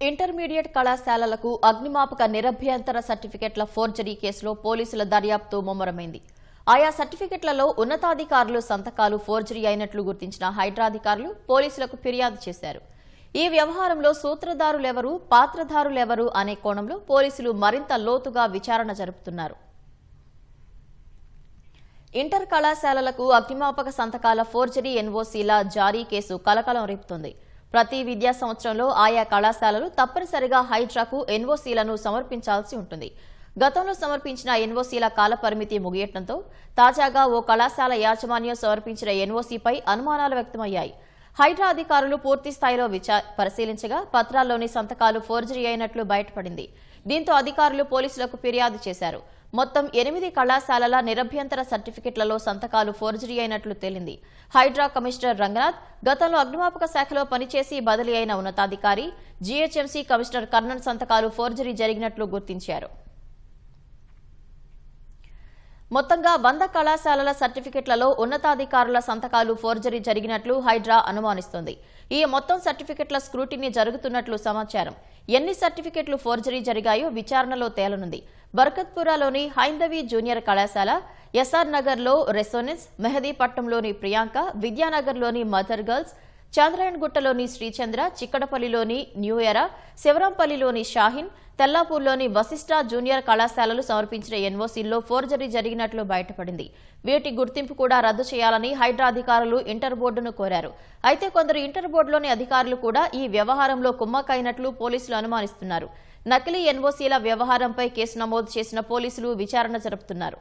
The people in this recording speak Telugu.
ఇంటర్మీడియట్ కళాశాలలకు అగ్నిమాపక నిరభ్యంతర సర్టిఫికెట్ల ఫోర్జరీ కేసులో పోలీసుల దర్యాప్తు ముమ్మరమైంది. ఆయా సర్టిఫికెట్లలో ఉన్నతాధికారులు సంతకాలు ఫోర్జరీ అయినట్లు గుర్తించిన హైడ్రా అధికారులు పోలీసులకు ఫిర్యాదు చేశారు. ఈ వ్యవహారంలో సూత్రధారులెవరు, పాత్రధారులెవరు అనే కోణంలో పోలీసులు మరింత లోతుగా విచారణ జరుపుతున్నారు. ఇంటర్ కళాశాలలకు అగ్నిమాపక సంతకాల ఫోర్జరీ ఎన్ఓసీల జారీ కేసు కలకలం రేపుతోంది. ప్రతి విద్యా సంవత్సరంలో ఆయా కళాశాలలు తప్పనిసరిగా హైడ్రాకు ఎన్ఓసీలను సమర్పించాల్సి ఉంటుంది. గతంలో సమర్పించిన ఎన్ఓసీల కాలపరిమితి ముగియటంతో తాజాగా ఓ కళాశాల యాజమాన్యం సమర్పించిన ఎన్ఓసీపై అనుమానాలు వ్యక్తమయ్యాయి. హైడ్రా అధికారులు పూర్తి స్థాయిలో పరిశీలించగా పత్రాల్లోని సంతకాలు ఫోర్జరీ అయినట్లు బయటపడింది. దీంతో అధికారులు పోలీసులకు ఫిర్యాదు చేశారు. మొత్తం 8 కళాశాలల నిరభ్యంతర సర్టిఫికెట్లలో సంతకాలు ఫోర్జరీ అయినట్లు తేలింది. హైడ్రా కమిషనర్ రంగనాథ్ గతంలో అగ్నిమాపక శాఖలో పనిచేసి బదిలీ అయిన ఉన్నతాధికారి, జీహెచ్ఎంసీ కమిషనర్ కర్ణన్ సంతకాలు ఫోర్జరీ జరిగినట్లు గుర్తించారు. మొత్తంగా 100 కళాశాలల సర్టిఫికెట్లలో ఉన్నతాధికారుల సంతకాలు ఫోర్జరీ జరిగినట్లు హైడ్రా అనుమానిస్తోంది. ఈ మొత్తం సర్టిఫికెట్ల స్క్రూటినీ జరుగుతున్నట్లు సమాచారం. ఎన్ని సర్టిఫికెట్లు ఫోర్జరీ జరిగాయో విచారణలో తేలనుంది. బర్కత్పురాలోని హైందవి జూనియర్ కళాశాల, ఎస్ఆర్ నగర్లో రెసోనెన్స్, మెహదీపట్నంలోని ప్రియాంక, విద్యానగర్లోని మదర్ గర్ల్స్, చంద్రాయణగుట్టలోని శ్రీచంద్ర, చిక్కడపల్లిలోని న్యూ ఎరా, శివరాంపల్లిలోని షాహీన్, తెల్లాపూర్లోని వశిష్ఠ జూనియర్ కళాశాలలు సమర్పించిన ఎన్ఓసీల్లో ఫోర్జరీ జరిగినట్లు బయటపడింది. వీటి గుర్తింపు కూడా రద్దు చేయాలని హైడ్రా అధికారులు ఇంటర్ బోర్డును కోరారు. అయితే కొందరు ఇంటర్ బోర్డులోని అధికారులు కూడా ఈ వ్యవహారంలో కుమ్మక్కైనట్లు పోలీసులు అనుమానిస్తున్నారు. నకిలీ ఎన్ఓసీల వ్యవహారంపై కేసు నమోదు చేసిన పోలీసులు విచారణ జరుపుతున్నారు.